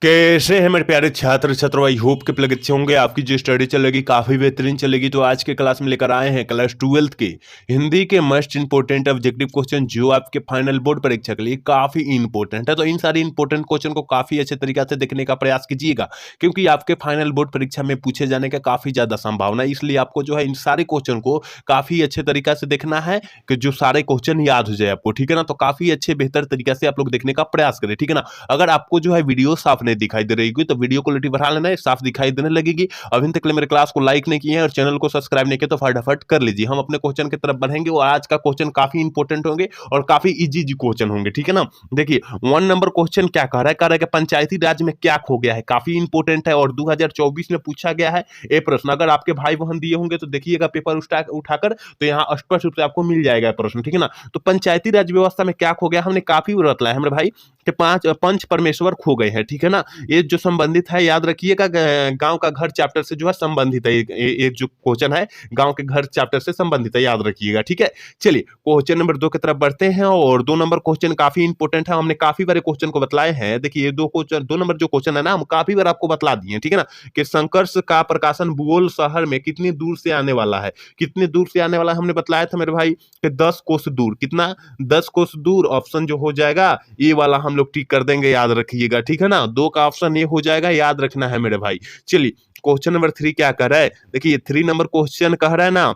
कैसे हैं मेरे प्यारे छात्र छात्र, आई होप के प्लग अच्छे होंगे। आपकी जो स्टडी चलेगी काफी बेहतरीन चलेगी। तो आज के क्लास में लेकर आए हैं क्लास 12th के हिंदी के मोस्ट इंपोर्टेंट ऑब्जेक्टिव क्वेश्चन, जो आपके फाइनल बोर्ड परीक्षा के लिए काफी इंपोर्टेंट है। तो इन सारे इंपोर्टेंट क्वेश्चन को काफी अच्छे तरीके से देखने का प्रयास कीजिएगा, क्योंकि आपके फाइनल बोर्ड परीक्षा में पूछे जाने का काफी ज्यादा संभावना है। इसलिए आपको जो है इन सारे क्वेश्चन को काफी अच्छे तरीके से देखना है कि जो सारे क्वेश्चन याद हो जाए आपको, ठीक है ना। तो काफी अच्छे बेहतर तरीके से आप लोग देखने का प्रयास करें, ठीक है ना। अगर आपको जो है वीडियो साफ नहीं दिखाई दे रही तो वीडियो क्वालिटी बढ़ा लेना है, साफ दिखाई देने लगेगी। अभी तक मेरे क्लास को लाइक नहीं किए हैं और चैनल को सब्सक्राइब नहीं किया तो फटाफट कर लीजिए। हम अपने क्वेश्चन की तरफ बढ़ेंगे और आज का क्वेश्चन काफी इंपॉर्टेंट होंगे और काफी इजी क्वेश्चन होंगे, ठीक है ना। देखिए 1 नंबर क्वेश्चन क्या कह रहा है, कह रहा है कि पंचायती राज में क्या खो गया है। काफी इंपॉर्टेंट है और 2024 में पूछा गया है ये प्रश्न। अगर आपके भाई बहन दिए होंगे तो देखिएगा पेपर उठाकर, तो यहाँ स्पष्ट रूप से आपको मिल जाएगा प्रश्न, ठीक है ना। तो पंचायती राज व्यवस्था में क्या खो गया, हमने काफी बतलाया है मेरे भाई कि पंच परमेश्वर खो गए हैं, ठीक है ना। ये जो संबंधित है याद रखिएगा, गांव का घर चैप्टर से जो है संबंधित है। एक जो क्वेश्चन है गांव के घर चैप्टर से संबंधित है, याद रखिएगा, ठीक है। चलिए क्वेश्चन नंबर 2 की तरफ बढ़ते हैं और 2 नंबर क्वेश्चन काफी इंपॉर्टेंट है। हमने काफी बार क्वेश्चन को बतलाए हैं। देखिए 2 नंबर जो क्वेश्चन है ना, हम काफी बार आपको बतला दिए, ठीक है ना, कि संकर्ष का प्रकाशन भूगोल शहर में कितनी दूर से आने वाला है। कितनी दूर से आने वाला हमने बतलाया था मेरे भाई कि 10 कोस दूर। कितना? 10 कोस दूर। ऑप्शन जो हो जाएगा ये वाला हम लोग टिक कर देंगे, याद रखिएगा, ठीक है ना। 2 का ऑप्शन ये हो जाएगा, याद रखना है मेरे भाई। चलिए क्वेश्चन नंबर 3 क्या कर रहा है, देखिए 3 नंबर क्वेश्चन कह रहा है ना,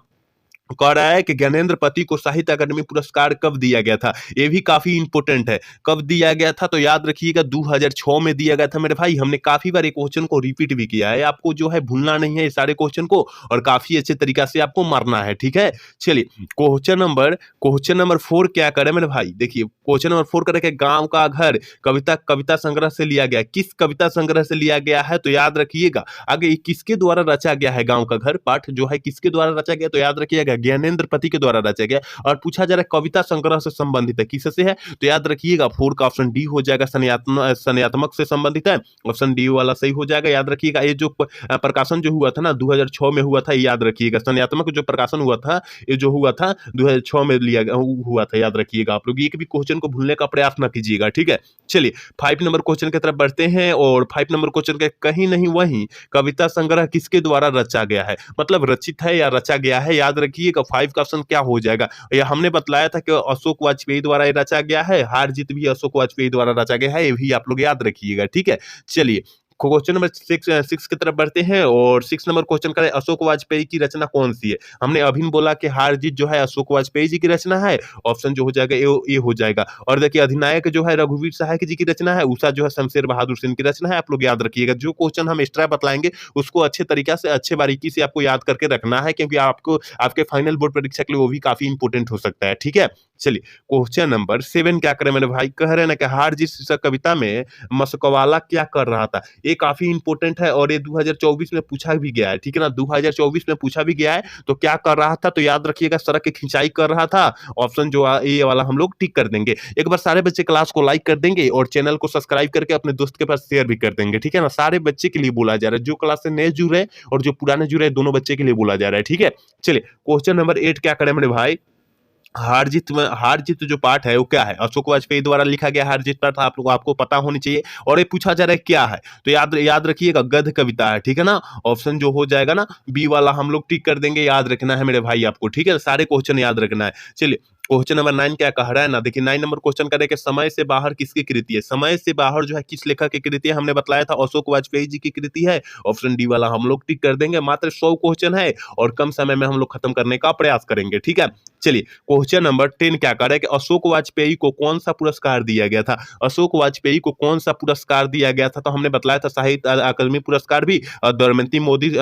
कह रहा है कि ज्ञानेंद्र पति को साहित्य अकादमी पुरस्कार कब दिया गया था। ये भी काफी इंपॉर्टेंट है। कब दिया गया था तो याद रखिएगा 2006 में दिया गया था मेरे भाई। हमने काफी बार क्वेश्चन को रिपीट भी किया है, आपको जो है भूलना नहीं है ये सारे क्वेश्चन को और काफी अच्छे तरीका से आपको मारना है, ठीक है। चलिए क्वेश्चन नंबर 4 क्या करे मेरे भाई, देखिए क्वेश्चन नंबर 4 करे कि गांव का घर कविता संग्रह से लिया गया। किस कविता संग्रह से लिया गया है तो याद रखिएगा आगे किसके द्वारा रचा गया है। गांव का घर पाठ जो है किसके द्वारा रचा गया तो याद रखिएगा ज्ञानेंद्र पति के द्वारा रचा गया। और पूछा जा रहा है कविता संग्रह से संबंधित है, किससे है तो याद रखिएगा 4 का ऑप्शन डी हो जाएगा, संयात्मक से संबंधित है। ऑप्शन डी वाला सही हो जाएगा। याद रखिएगा ये जो प्रकाशन जो हुआ था ना 2006 में हुआ था, याद रखिएगा संयात्मक जो प्रकाशन हुआ था ये जो हुआ था 2006 में लिया हुआ था, याद रखिएगा। आप लोग एक भी क्वेश्चन को भूलने का प्रयास ना कीजिएगा, ठीक है। चलिए 5 नंबर क्वेश्चन की तरफ बढ़ते हैं और 5 नंबर क्वेश्चन के कहीं नहीं वहीं कविता संग्रह किसके द्वारा रचा गया है, मतलब रचित है या रचा गया है। याद रखिएगा 5 का ऑप्शन क्या हो जाएगा। यह हमने बतलाया था कि अशोक वाजपेयी द्वारा ये रचा गया है। हार जीत भी अशोक वाजपेयी द्वारा रचा गया है, ये भी आप लोग याद रखिएगा, ठीक है। चलिए क्वेश्चन नंबर 6 की तरफ बढ़ते हैं और 6 नंबर क्वेश्चन करें अशोक वाजपेयी की रचना कौन सी है। हमने अभी बोला कि हार जीत जो है अशोक वाजपेयी जी की रचना है। ऑप्शन जो हो जाएगा ये हो जाएगा। और देखिए अधिनायक जो है रघुवीर सहाय जी की रचना है। उषा जो है शमशेर बहादुर सिंह की रचना है। आप लोग याद रखिएगा, जो क्वेश्चन हम एक्स्ट्रा बतलाएंगे उसको अच्छे तरीका से अच्छे बारीकी से आपको याद करके रखना है, क्योंकि आपको आपके फाइनल बोर्ड परीक्षा के लिए वो भी काफी इंपोर्टेंट हो सकता है, ठीक है। चलिए क्वेश्चन नंबर 7 क्या करें मेरे भाई, कह रहे हैं ना कि हार जीत शीर्षक कविता में मस्कवाला क्या कर रहा था। ये काफी इंपॉर्टेंट है और ये 2024 में पूछा भी गया है, ठीक है ना। 2024 में पूछा भी गया है तो क्या कर रहा था तो याद रखिएगा सड़क की खिंचाई कर रहा था। ऑप्शन जो ये वाला हम लोग टिक कर देंगे। एक बार सारे बच्चे क्लास को लाइक कर देंगे और चैनल को सब्सक्राइब करके अपने दोस्त के पास शेयर भी कर देंगे, ठीक है ना। सारे बच्चे के लिए बोला जा रहा है, जो क्लास से नए जुड़े और जो पुराने जुड़े दोनों बच्चे के लिए बोला जा रहा है, ठीक है। चलिए क्वेश्चन नंबर 8 क्या करें मेरे भाई, हार जीत जो पाठ है वो क्या है। अशोक वाजपेयी द्वारा लिखा गया हार जीत पाठ आप लोग आपको पता होनी चाहिए। और ये पूछा जा रहा है क्या है तो याद रखिएगा गद्य कविता है, ठीक है ना। ऑप्शन जो हो जाएगा ना बी वाला हम लोग टिक कर देंगे, याद रखना है मेरे भाई आपको, ठीक है। सारे क्वेश्चन याद रखना है। चलिए क्वेश्चन नंबर 9 क्या कह रहा है ना, देखिए 9 नंबर क्वेश्चन करें कि समय से बाहर किसकी कृति है। समय से बाहर जो है किस लेखक की कृति है, हमने बताया था अशोक वाजपेयी जी की कृति है। ऑप्शन डी वाला हम लोग टिक कर देंगे। मात्र 100 क्वेश्चन है और कम समय में हम लोग खत्म करने का प्रयास करेंगे, ठीक है। चलिए क्वेश्चन नंबर 10 क्या कर रहा है कि अशोक वाजपेयी को कौन सा पुरस्कार दिया गया था। अशोक वाजपेयी को कौन सा पुरस्कार दिया गया था तो हमने बताया था साहित्य अकादमी पुरस्कार भी और दमयंती मोदी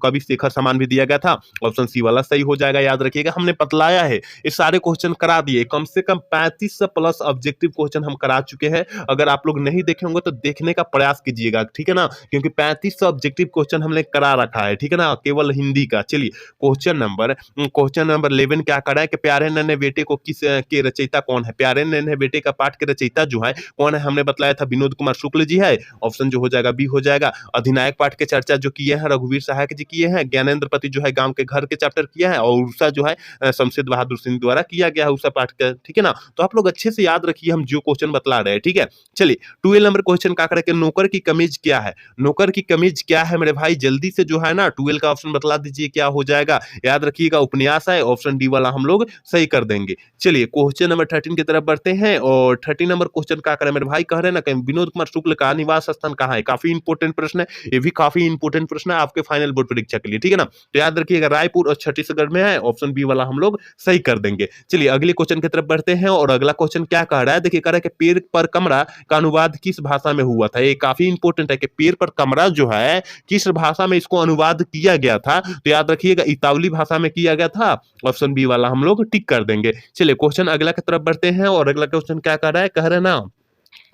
कवि शेखर सम्मान भी दिया गया था। ऑप्शन सी वाला सही हो जाएगा, याद रखिएगा। हमने बतलाया है ये सारे क्वेश्चन करा दिए, कम से कम 35 प्लस ऑब्जेक्टिव क्वेश्चन हम करा चुके हैं। अगर आप लोग नहीं देखे होंगे तो देखने का प्रयास कीजिएगा, ठीक है ना, क्योंकि 35 ऑब्जेक्टिव क्वेश्चन हमने करा रखा है, ठीक है ना, केवल हिंदी का। चलिए क्वेश्चन नंबर 11 क्या करा है कि प्यारे नन्हे बेटे को किस के रचयिता कौन है। प्यारे नन्हे बेटे का पाठ के रचयिता जो है कौन है, हमने बताया था विनोद कुमार शुक्ल जी है। ऑप्शन जो हो जाएगा बी हो जाएगा। अधिनायक पाठ के चर्चा जो किए हैं रघुवीर सहाय जी किए हैं। ज्ञानेंद्र पति जो है गांव के घर के चैप्टर किया है और उषा जो है शमशेर बहादुर सिंह द्वारा किया गया है उषा पाठ का, ठीक है ना। तो आप लोग अच्छे से याद रखिए हम जो क्वेश्चन बतला रहे हैं, ठीक है। चलिए 12 नंबर क्वेश्चन क्या करें कि नौकर की कमीज क्या है। नौकर की कमीज क्या है मेरे भाई, जल्दी से जो है ना 12 का ऑप्शन बतला दीजिए क्या हो जाएगा। याद रखिएगा उपन्यास है, ऑप्शन डी वाला हम लोग सही कर देंगे। चलिए क्वेश्चन नंबर 13 की तरफ बढ़ते हैं और 13 नंबर क्वेश्चन क्या करें मेरे भाई, कह रहे हैं ना कि विनोद कुमार शुक्ल का निवास स्थान कहाँ है। काफी इंपोर्टेंट प्रश्न है, ये भी काफी इंपोर्टेंट प्रश्न है आपके फाइनल बोर्ड परीक्षा के लिए, ठीक है ना। तो याद रखिएगा रायपुर और छत्तीसगढ़ में है, ऑप्शन बी वाला हम लोग सही कर देंगे। चलिए अगले क्वेश्चन की तरफ बढ़ते हैं और अगला क्वेश्चन क्या कह रहा है, देखिए कह रहा है कि पेड़ पर कमरा का अनुवाद किस भाषा में हुआ था। ये काफी इंपोर्टेंट है कि पेड़ पर कमरा जो है किस भाषा में इसको अनुवाद किया गया था। तो याद रखिएगा इतावली भाषा में किया गया था, ऑप्शन बी वाला हम लोग टिक कर देंगे। चलिए क्वेश्चन अगला की तरफ बढ़ते हैं और अगला क्वेश्चन क्या कह रहा है, कह रहे हैं ना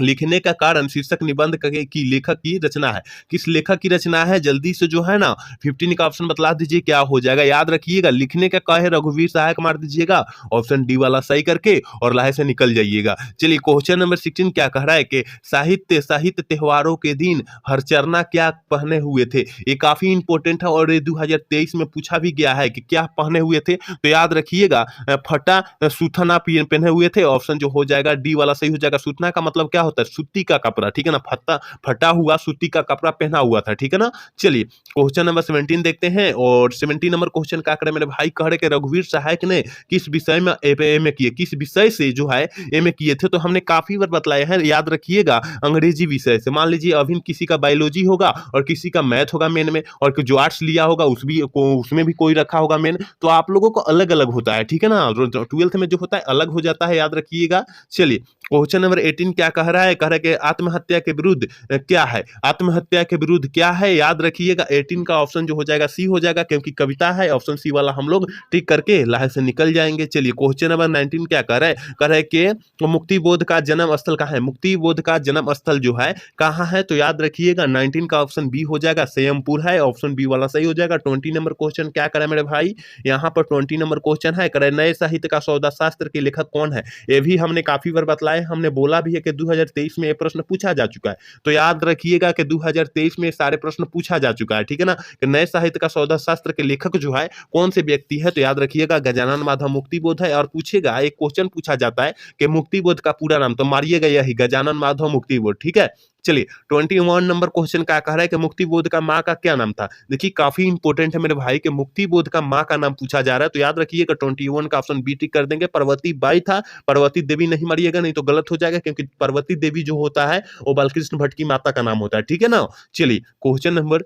लिखने का कारण शीर्षक निबंध की लेखक की रचना है। किस लेखक की रचना है, जल्दी से जो है ना 15 का ऑप्शन बतला दीजिए क्या हो जाएगा। याद रखिएगा लिखने का कहे रघुवीर सहायक मार दीजिएगा, ऑप्शन डी वाला सही करके और लाहे से निकल जाइएगा। चलिए क्वेश्चन नंबर 16 क्या कह रहा है कि साहित्य साहित्य त्योहारों के दिन हरचरना क्या पहने हुए थे। ये काफी इंपॉर्टेंट है और ये 2023 में पूछा भी गया है कि क्या पहने हुए थे। तो याद रखिएगा फटा सूथना पहने हुए थे, ऑप्शन जो हो जाएगा डी वाला सही हो जाएगा। सूतना का मतलब क्या होता है, सूती का कपड़ा, ठीक है ना। फटा हुआ सूती का कपड़ा पहना हुआ था, ठीक है ना। चलिए क्वेश्चन नंबर 17 देखते हैं और 17 नंबर क्वेश्चन क्या करे मेरे भाई, कह रहे कि रघुवीर सहायक ने किस विषय में एमए किए, किस विषय से जो है एमए किए थे। तो हमने काफी बार बतलाया है, याद रखिएगा अंग्रेजी विषय से। मान लीजिए अभी किसी का बायोलॉजी होगा और किसी का मैथ होगा मेन में, और जो आर्ट्स लिया होगा उसमें भी कोई रखा होगा मेन। तो आप लोगों को अलग अलग होता है, ठीक है ना। 12th में जो होता है अलग हो जाता है, याद रखिएगा। चलिए क्वेश्चन नंबर 18 क्या कह रहा है, कह रहा है कि आत्महत्या के विरुद्ध क्या है। आत्महत्या के विरुद्ध क्या है, याद रखिएगा 18 का ऑप्शन जो हो जाएगा सी हो जाएगा, क्योंकि कविता है, ऑप्शन सी वाला हम लोग टिक करके लाहे से निकल जाएंगे। चलिए क्वेश्चन नंबर 19 क्या कह रहा है, कह रहा है कि मुक्तिबोध का जन्म स्थल कहाँ है। मुक्तिबोध का जन्म स्थल जो है कहाँ है, तो याद रखिएगा 19 का ऑप्शन बी हो जाएगा, संयमपुर है, ऑप्शन बी वाला सही हो जाएगा। 20 नंबर क्वेश्चन क्या करें मेरे भाई, यहाँ पर 20 नंबर क्वेश्चन है, करे नए साहित्य का सौदा शास्त्र के लेखक कौन है। ये भी हमने काफी बार बतलाए, हमने बोला भी है कि 2023 में ये प्रश्न पूछा जा चुका है। तो याद रखिएगा कि 2023 में सारे प्रश्न पूछा जा चुका है, ठीक है ना। कि नए साहित्य का सौदा शास्त्र के लेखक जो है कौन से व्यक्ति है, तो याद रखिएगा गजानन माधव मुक्तिबोध है। और पूछेगा एक क्वेश्चन पूछा जाता है कि मुक्तिबोध का पूरा नाम, तो मारिएगा यही गजानन माधव मुक्तिबोध, ठीक है। चलिए 21 नंबर क्वेश्चन क्या कह रहा है कि मुक्तिबोध का माँ का क्या नाम था। देखिए काफी इंपॉर्टेंट है मेरे भाई कि मुक्तिबोध का माँ का नाम पूछा जा रहा है। तो याद रखिएगा 21 का ऑप्शन बी टिक कर देंगे, पार्वती बाई था। पार्वती देवी नहीं मारिएगा, नहीं तो गलत हो जाएगा, क्योंकि पार्वती देवी जो होता है वो बालकृष्ण भट्ट की माता का नाम होता है, ठीक है ना। चलिए क्वेश्चन नंबर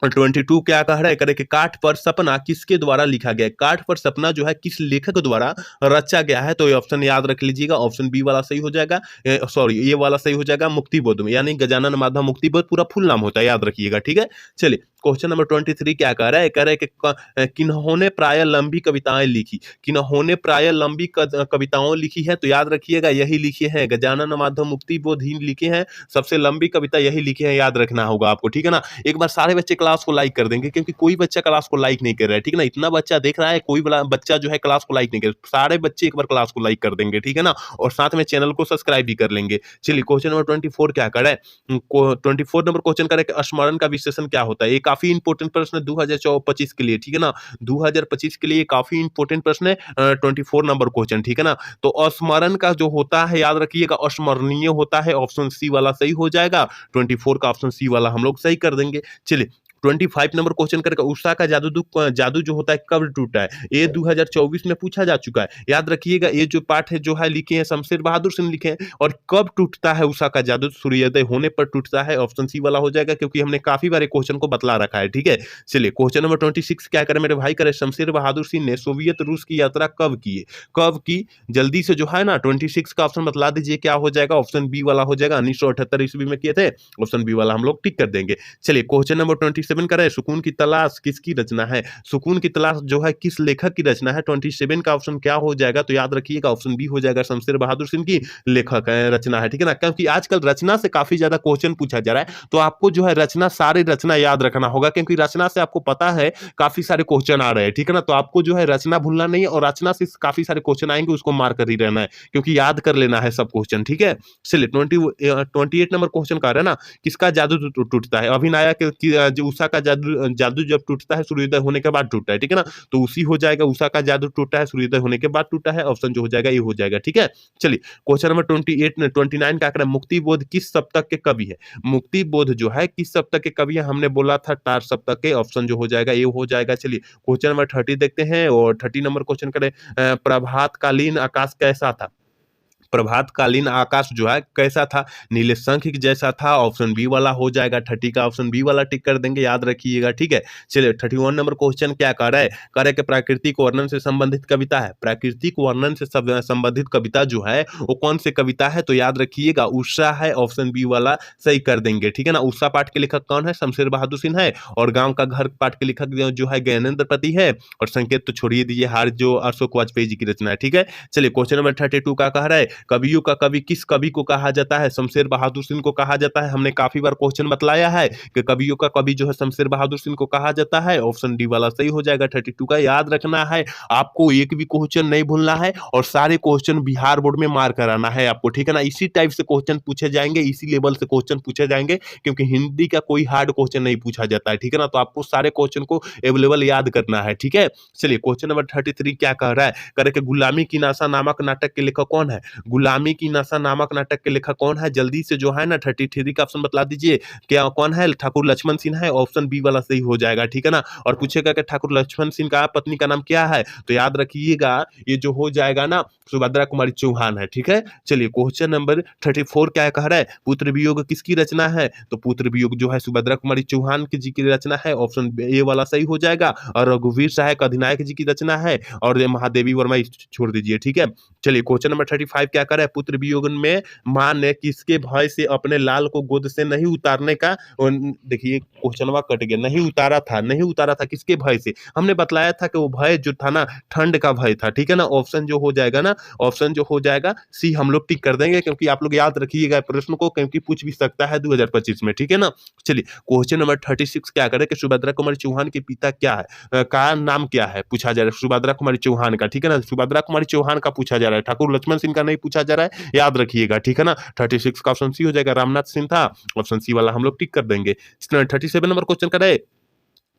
22 क्या कह रहा है, करे कि काठ पर सपना किसके द्वारा लिखा गया है। काठ पर सपना जो है किस लेखक द्वारा रचा गया है, तो ये ऑप्शन याद रख लीजिएगा, ऑप्शन बी वाला सही हो जाएगा। सॉरी ये वाला सही हो जाएगा, मुक्तिबोध में, यानी गजानन माधव मुक्तिबोध पूरा फुल नाम होता है, याद रखिएगा, ठीक है। चलिए क्वेश्चन नंबर 23 क्या कह रहा है, कह रहा है कि किन्होंने प्राय लंबी कविताएं लिखी। किन्होंने प्राय लंबी कविताओं लिखी है, तो याद रखिएगा यही लिखी है गजानन माधव मुक्तिबोध ही लिखे हैं। सबसे लंबी कविता यही लिखी है, याद रखना होगा आपको, ठीक है ना। एक बार सारे बच्चे क्लास को लाइक कर देंगे, क्योंकि कोई बच्चा क्लास को लाइक नहीं कर रहा है, ठीक है ना। इतना बच्चा देख रहा है, कोई बच्चा जो है क्लास को लाइक नहीं कर रहा। सारे बच्चे एक बार क्लास को लाइक कर देंगे, ठीक है ना, और साथ में चैनल को सब्सक्राइब भी कर लेंगे। चलिए क्वेश्चन नंबर 24 क्या कर रहा है, 24 नंबर क्वेश्चन कर रहा है स्मरण का विशेषण क्या होता है। ये काफी इंपॉर्टेंट प्रश्न 2025 के लिए, ठीक है ना। 2025 के लिए काफी इंपॉर्टेंट प्रश्न है 24 नंबर क्वेश्चन, ठीक है ना। तो अस्मरण का जो होता है याद रखिएगा अस्मरणीय होता है, ऑप्शन सी वाला सही हो जाएगा। 24 का ऑप्शन सी वाला हम लोग सही कर देंगे। चलिए 25 नंबर क्वेश्चन करके उषा का जादू जो होता है कब टूटा है, ये 2024 में पूछा जा चुका है। याद रखिएगा ये जो पाठ है जो है लिखे हैं शमशेर बहादुर सिंह लिखे हैं। और कब टूटता है उषा का जादू, सूर्योदय होने पर टूटता है, ऑप्शन सी वाला हो जाएगा, क्योंकि हमने काफी बार क्वेश्चन को बतला रखा है, ठीक है। चलिए क्वेश्चन नंबर 26 क्या करे मेरे भाई, करे शमशेर बहादुर सिंह ने सोवियत रूस की यात्रा कब की। कब की, जल्दी से जो है ना 26 का ऑप्शन बतला दीजिए क्या हो जाएगा, ऑप्शन बी वाला हो जाएगा। 1978 ईस्वी में किए थे, ऑप्शन बी वाला हम लोग टिक कर देंगे। चलिए क्वेश्चन नंबर 27 करें, सुकून की तलाश किसकी रचना है। सुकून की तलाश जो है किस लेखक की रचना है। 27 का ऑप्शन क्या हो जाएगा, तो याद रखिएगा ऑप्शन बी हो जाएगा, शमशेर बहादुर सिंह की लेखक रचना है, ठीक है ना। क्योंकि आजकल रचना से काफी ज्यादा क्वेश्चन पूछा जा रहा है, तो आपको जो है रचना सारी रचना याद रखना होगा, क्योंकि रचना से आपको पता है काफी सारे क्वेश्चन आ रहे हैं, ठीक है ना। तो आपको जो है रचना भूलना नहीं है, और रचना से काफी सारे क्वेश्चन आएंगे उसको मार कर ही रहना है, क्योंकि याद कर लेना है सब क्वेश्चन, ठीक है। चलिए 28 नंबर क्वेश्चन का है ना, किसका जादू टूटता है। अभिनाया के जो उषा उषा का जादू जादू जब टूटता है सूर्योदय होने के बाद टूटता है, ठीक है ना? तो उसी हो जाएगा, उषा का जादू टूटा है सूर्योदय होने के बाद टूटा है, ऑप्शन जो हो जाएगा ये हो जाएगा, ठीक है? चलिए क्वेश्चन नंबर 29 का आंकड़ा, मुक्ति बोध किस सप्तक के कवि है? मुक्ति बोध जो है किस सप्तक के कवि है? हमने बोला था टार सप्तक के, ऑप्शन जो हो जाएगा ये हो जाएगा। चलिए क्वेश्चन नंबर 30 देखते हैं और 30 नंबर क्वेश्चन करें, प्रभातकालीन आकाश कैसा था? प्रभातकालीन आकाश जो है कैसा था? नीले शंख के जैसा था, ऑप्शन बी वाला हो जाएगा। 30 का ऑप्शन बी वाला टिक कर देंगे, याद रखिएगा, ठीक है? चलिए 31 नंबर क्वेश्चन क्या कह रहा है? कह रहा है कि प्राकृतिक वर्णन से संबंधित कविता है। प्राकृतिक वर्णन से संबंधित कविता जो है वो कौन सी कविता है? तो याद रखिएगा उषा है, ऑप्शन बी वाला सही कर देंगे, ठीक है ना? उषा पाठ के लेखक कौन है? शमशेर बहादुर सिंह है। और गांव का घर पाठ के लेखक जो है ज्ञानेंद्र पति है। और संकेत तो छोड़िए दीजिए, हार जो अशोक वाजपेयी जी की रचना है, ठीक है? चलिए क्वेश्चन नंबर 32 का कह रहा है, कवियों का कवि किस कवि को कहा जाता है? शमशेर बहादुर सिंह को कहा जाता है। हमने काफी बार क्वेश्चन बतलाया है कि कवियों का कवि जो है शमशेर बहादुर सिंह को कहा जाता है, ऑप्शन डी वाला सही हो जाएगा। 32 का याद रखना है, आपको एक भी क्वेश्चन नहीं भूलना है और सारे क्वेश्चन बिहार बोर्ड में मार्क कराना है आपको, ठीक है ना? इसी टाइप से क्वेश्चन पूछे जाएंगे, इसी लेवल से क्वेश्चन पूछे जाएंगे, क्योंकि हिंदी का कोई हार्ड क्वेश्चन नहीं पूछा जाता है, ठीक है ना? तो आपको सारे क्वेश्चन को अवेलेबल याद करना है, ठीक है? चलिए क्वेश्चन नंबर 33 क्या कह रहा है? कह रहे कि गुलामी की नशा नामक नाटक के लेखक कौन है? गुलामी की नशा नामक नाटक के लेखक कौन है? जल्दी से जो है ना 33 का ऑप्शन बतला दीजिए, क्या कौन है? ठाकुर लक्ष्मण सिंह है, ऑप्शन बी वाला सही हो जाएगा, ठीक है ना? और पूछेगा कि ठाकुर लक्ष्मण सिंह का पत्नी का नाम क्या है? तो याद रखिएगा ये जो हो जाएगा ना सुभद्रा कुमारी चौहान है, ठीक है? चलिए क्वेश्चन नंबर 34 क्या कह रहा है? पुत्र वियोग किसकी रचना है? तो पुत्र वियोग जो है सुभद्रा कुमारी चौहान की जी की रचना है, ऑप्शन ए वाला सही हो जाएगा। और रघुवीर सहायक अधिनायक जी की रचना है, और ये महादेवी वर्मा छोड़ दीजिए, ठीक है? चलिए क्वेश्चन नंबर 35 क्या कर रहा है? पुत्र वियोग में मां ने किसके भय से अपने लाल को गोद से नहीं उतारने का, देखिए क्वेश्चनवा कट गया, नहीं उतारा था किसके भय से? हमने बतलाया था कि वो भय जो था ना ठंड का भय था, ठीक है ना? ऑप्शन जो हो जाएगा ना, ऑप्शन जो हो जाएगा सी हम लोग टिक कर देंगे, क्योंकि आप लोग याद रखिएगा प्रश्न को, क्योंकि पूछ भी सकता है 2025 में, ठीक है ना? चलिए क्वेश्चन नंबर 36 क्या करे कि सुभद्रा कुमारी चौहान के पिता क्या है, का नाम क्या है पूछा जा रहा है? सुभद्रा कुमारी चौहान का, ठीक है ना? सुभद्रा कुमारी चौहान का पूछा जा रहा है, ठाकुर लक्ष्मण सिंह का नहीं पूछा जा रहा है, याद रखिएगा, ठीक है ना? 36 का ऑप्शन सी हो जाएगा, रामनाथ सिंह था, ऑप्शन सी वाला हम लोग टिक कर देंगे। 37 नंबर क्वेश्चन करे,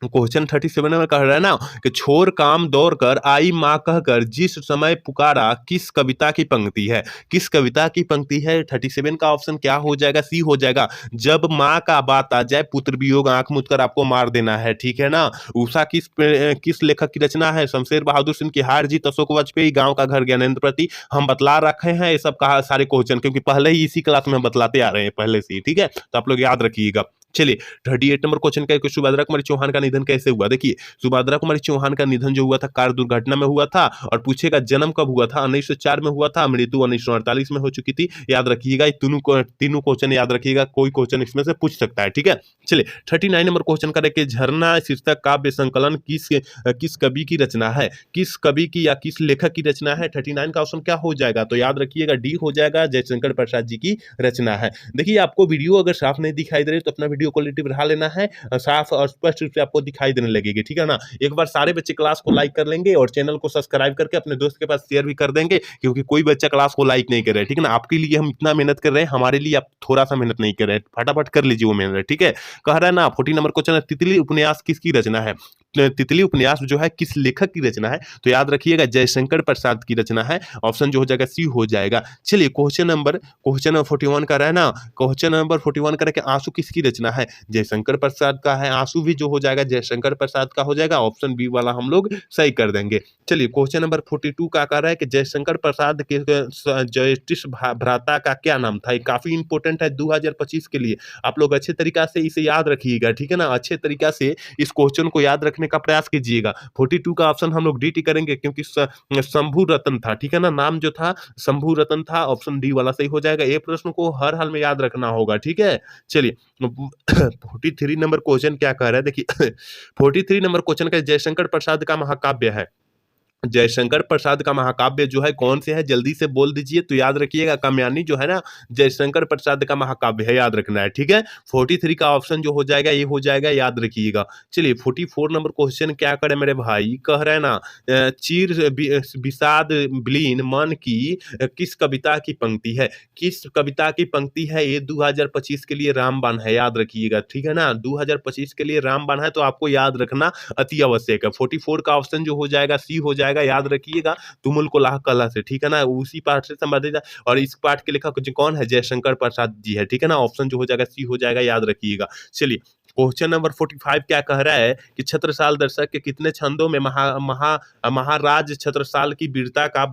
क्वेश्चन 37 में कह रहा है ना कि छोर काम दौड़ कर आई माँ कहकर जिस समय पुकारा किस कविता की पंक्ति है? किस कविता की पंक्ति है? 37 का ऑप्शन क्या हो जाएगा? सी हो जाएगा, जब माँ का बात आ जाए पुत्र वियोग आंख मूंद कर आपको मार देना है, ठीक है ना? उषा किस लेखक की रचना है? शमशेर बहादुर सिंह की हार जीत, अशोक वाजपेयी, गांव का घर, ज्ञानेंद्र प्रति। हम बतला रखे हैं ये सब कहा सारे क्वेश्चन, क्योंकि पहले ही इसी क्लास में हम बतलाते आ रहे हैं पहले से ही, ठीक है? तो आप लोग याद रखिएगा। चलिए 38 नंबर क्वेश्चन का, सुभद्रा कुमारी चौहान का निधन कैसे हुआ? देखिए सुभद्रा कुमारी चौहान का निधन जो हुआ था कार दुर्घटना में हुआ था, और पूछेगा जन्म कब हुआ था? 1904 में हुआ था, मृत्यु 1948 में हो चुकी थी। याद रखिएगा, तीनों क्वेश्चन याद रखिएगा, कोई क्वेश्चन इसमें से पूछ सकता है, ठीक है? चलिए 39 नंबर क्वेश्चन करें कि झरना शीर्षक काव्य संकलन किस कवि की रचना है? किस कवि की या किस लेखक की रचना है? 39 का ऑप्शन क्या हो जाएगा? तो याद रखिएगा डी हो जाएगा, जयशंकर प्रसाद जी की रचना है। देखिए आपको वीडियो अगर साफ नहीं दिखाई दे रही तो अपना वीडियो क्वालिटी बढ़ा लेना है, साफ और स्पष्ट रूप से आपको दिखाई देने लगेगी, ठीक है ना? एक बार सारे बच्चे क्लास को लाइक कर लेंगे और चैनल को सब्सक्राइब करके अपने दोस्त के पास शेयर भी कर देंगे, क्योंकि कोई बच्चा क्लास को लाइक नहीं कर रहा है, ठीक है ना? आपके लिए हम इतना मेहनत कर रहे हैं, हमारे लिए आप थोड़ा सा मेहनत नहीं कर रहे हैं, फटाफट कर लीजिए वो मेहनत, ठीक है? कह रहा है ना 40 नंबर क्वेश्चन, तितली उपन्यास किसकी रचना है? तितली उपन्यास जो है किस लेखक की रचना है? तो याद रखिएगा जयशंकर प्रसाद की रचना है, ऑप्शन जो हो जाएगा सी हो जाएगा। चलिए क्वेश्चन नंबर 41 का रहा है ना, क्वेश्चन नंबर 41 का आंसू किसकी रचना है? जयशंकर प्रसाद का है, आंसू भी जो हो जाएगा जयशंकर प्रसाद का हो जाएगा, ऑप्शन बी वाला हम लोग सही कर देंगे। चलिए क्वेश्चन नंबर 42 का कह रहा है कि जयशंकर प्रसाद के ज्योतिष भ्राता का क्या नाम था? ये काफी इंपॉर्टेंट है 2025 के लिए, आप लोग अच्छे तरीका से इसे याद रखिएगा, ठीक है ना? अच्छे तरीका से इस क्वेश्चन को याद रखने का प्रयास कीजिएगा। 42 का ऑप्शन हम लोग डी टी करेंगे, क्योंकि शंभू रतन था, ठीक है ना? नाम जो था शंभू रतन था, ऑप्शन डी वाला सही हो जाएगा। ये प्रश्न को हर हाल में याद रखना होगा, ठीक है? चलिए 43 नंबर क्वेश्चन क्या कह रहा है? देखिए 43 नंबर क्वेश्चन का जयशंकर प्रसाद का महाकाव्य है, जयशंकर प्रसाद का महाकाव्य जो है कौन से है, जल्दी से बोल दीजिए। तो याद रखिएगा कामयानी जो है ना, जयशंकर प्रसाद का महाकाव्य है, याद रखना है, ठीक है। 43 का ऑप्शन जो हो जाएगा ये हो जाएगा, याद रखिएगा। चलिए 44 नंबर क्वेश्चन क्या करे मेरे भाई, कह रहे हैं ना चीर विषाद विलीन मन की किस कविता की पंक्ति है, किस कविता की पंक्ति है ये 2025 के लिए रामबाण है, याद रखिएगा, ठीक है ना। 2025 के लिए रामबाण है तो आपको याद रखना अति आवश्यक है। 44 का ऑप्शन जो हो जाएगा सी हो जाएगा, याद रखिएगा, तुमुल को लाह कला से, ठीक है ना, उसी पाठ से संबंधित है। और इस पाठ के लेखक कौन है, जयशंकर प्रसाद जी है, ठीक है ना। ऑप्शन जो हो जाएगा सी हो जाएगा, याद रखिएगा। चलिए क्वेश्चन नंबर 45 क्या कह रहा है कि छत्रसाल दर्शक के कितने छंदों में महाराज छत्रसाल की वीरता का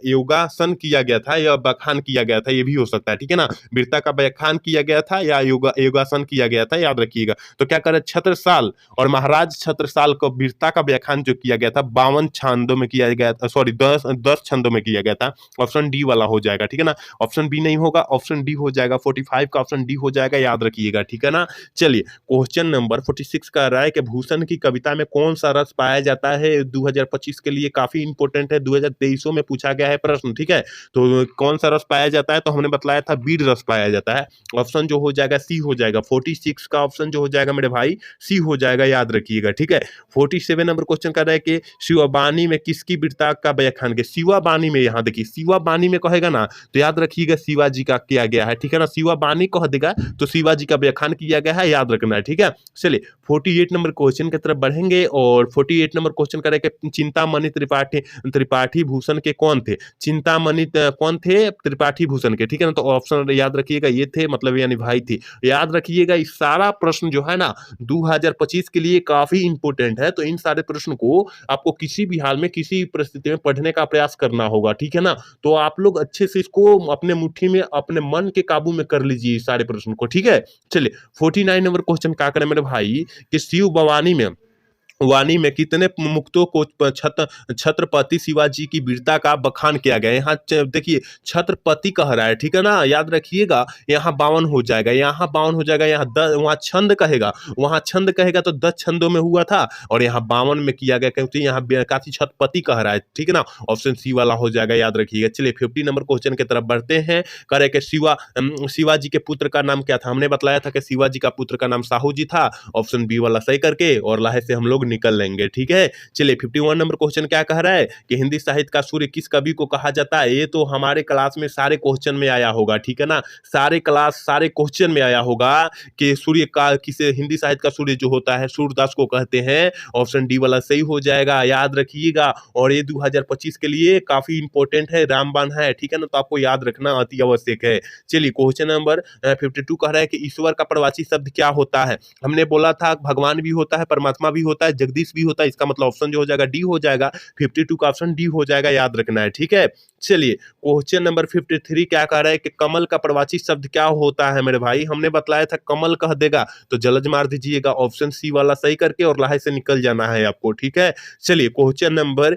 योगासन किया गया था या बखान किया गया था, ये भी हो सकता है, ठीक है ना। वीरता का बखान किया गया था या योगासन किया गया था, याद रखिएगा। तो क्या करे, छत्रसाल और महाराज छत्रसाल को वीरता का व्याख्यान जो किया गया था 52 छंदों में किया गया था, सॉरी 10 छंदों में किया गया था। ऑप्शन डी वाला हो जाएगा, ठीक है ना। ऑप्शन बी नहीं होगा, ऑप्शन डी हो जाएगा। 45 का ऑप्शन डी हो जाएगा, याद रखिएगा, ठीक है ना। चलिए क्वेश्चन नंबर 46 का रहा है कि भूषण की कविता में कौन सा रस पाया जाता है, 2025 के लिए काफी इंपॉर्टेंट है, 2023 में पूछा गया है प्रश्न, ठीक है। तो कौन सा रस पाया जाता है, तो हमने बताया था वीर रस पाया जाता है। ऑप्शन जो हो जाएगा सी हो जाएगा। 46 का ऑप्शन जो हो जाएगा मेरे भाई सी हो जाएगा, याद रखिएगा, ठीक है। 47 नंबर क्वेश्चन कर रहा है कि शिवाबानी में किसकी वीरता का व्याख्यान किया, शिवाबानी में, यहाँ देखिए शिवाबानी में कहेगा ना तो याद रखिएगा शिवाजी का किया गया है, ठीक है ना। शिवाबानी कह देगा तो शिवाजी का व्याख्यान किया गया है, याद रखना है, ठीक है। चलिए 48 नंबर क्वेश्चन की तरफ बढ़ेंगे और 48 नंबर क्वेश्चन करें कि चिंतामणि त्रिपाठी भूषण के कौन थे, चिंतामणि कौन थे, त्रिपाठी भूषण के, ठीक है ना। तो ऑप्शन याद रखिएगा ये थे, मतलब यानी भाई थे, याद रखिएगा। इस सारा प्रश्न जो है ना 2025 के लिए काफी इंपोर्टेंट है, तो इन सारे प्रश्न को आपको किसी भी हाल में किसी परिस्थिति में पढ़ने का प्रयास करना होगा, ठीक है ना। तो आप लोग अच्छे से इसको अपने मुट्ठी में अपने मन के काबू में कर लीजिए इस सारे प्रश्न को, ठीक है। चलिए 49 नंबर क्वेश्चन क्या करें मेरे भाई कि शिव भवानी में कितने मुक्तों को छत्रपति शिवाजी की वीरता का बखान किया गया है। यहाँ देखिए छत्रपति कह रहा है, ठीक है ना, याद रखिएगा। यहाँ 52 हो जाएगा, यहाँ 52 हो जाएगा, यहाँ वहाँ छंद कहेगा, वहाँ छंद कहेगा तो 10 छंदों में हुआ था और यहाँ 52 में किया गया, क्योंकि यहाँ काफी छत्रपति कह रहा है, ठीक है ना। ऑप्शन सी वाला हो जाएगा, याद रखिएगा। चलिए 50 नंबर क्वेश्चन की तरफ बढ़ते हैं। करे कि शिवाजी के पुत्र का नाम क्या था, हमने बताया था कि शिवाजी का पुत्र का नाम साहू जी था। ऑप्शन बी वाला सही करके और लाहे से हम लोग निकल लेंगे, ठीक है। चलिए 51 नंबर क्वेश्चन क्या कह रहा है कि हिंदी साहित्य का सूर्य किस कवि को कहा जाता है, ये तो हमारे क्लास में सारे क्वेश्चन में आया होगा, ठीक है ना। सारे क्वेश्चन में आया होगा कि सूर्य का किसे, हिंदी साहित्य का सूर्य जो होता है सूरदास को कहते हैं। ऑप्शन डी वाला सही हो जाएगा, याद रखिएगा। और ये 2025 के लिए काफी इंपॉर्टेंट है, रामबाण है, ठीक है ना, तो आपको याद रखना अति आवश्यक है। चलिए क्वेश्चन नंबर 52 कह रहा है कि ईश्वर का प्रवाची शब्द क्या होता है, हमने बोला था भगवान भी होता है, परमात्मा भी होता है, जगदीश भी होता है, इसका मतलब ऑप्शन जो हो जाएगा डी हो जाएगा। 52 का ऑप्शन डी हो जाएगा, याद रखना है, ठीक है। चलिए क्वेश्चन नंबर 53 क्या कह रहा है कि कमल का प्रवाची शब्द क्या होता है मेरे भाई, हमने बताया था कमल कह देगा तो जलज मार दीजिएगा, ऑप्शन सी वाला सही करके और लाहे से निकल जाना है आपको, ठीक है। चलिए क्वेश्चन नंबर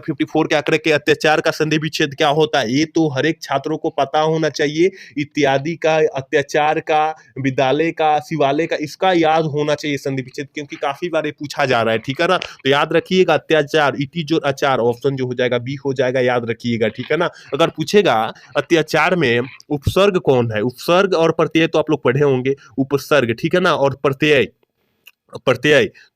54 क्या करे कि अत्याचार का संधि विच्छेद क्या होता है, ये तो हर एक छात्रों को पता होना चाहिए। इत्यादि का, अत्याचार का, विद्यालय का, शिवालय का, इसका याद होना चाहिए संधि विच्छेद, क्योंकि काफी बार पूछा जा रहा है, ठीक है ना। तो याद रखिएगा अत्याचार, इति जो आचार, ऑप्शन जो हो जाएगा बी हो जाएगा, याद रखिएगा, ठीक है ना। अगर पूछेगा अत्याचार में उपसर्ग कौन है, उपसर्ग और प्रत्यय तो आप लोग पढ़े होंगे, उपसर्ग, ठीक है ना, और प्रत्यय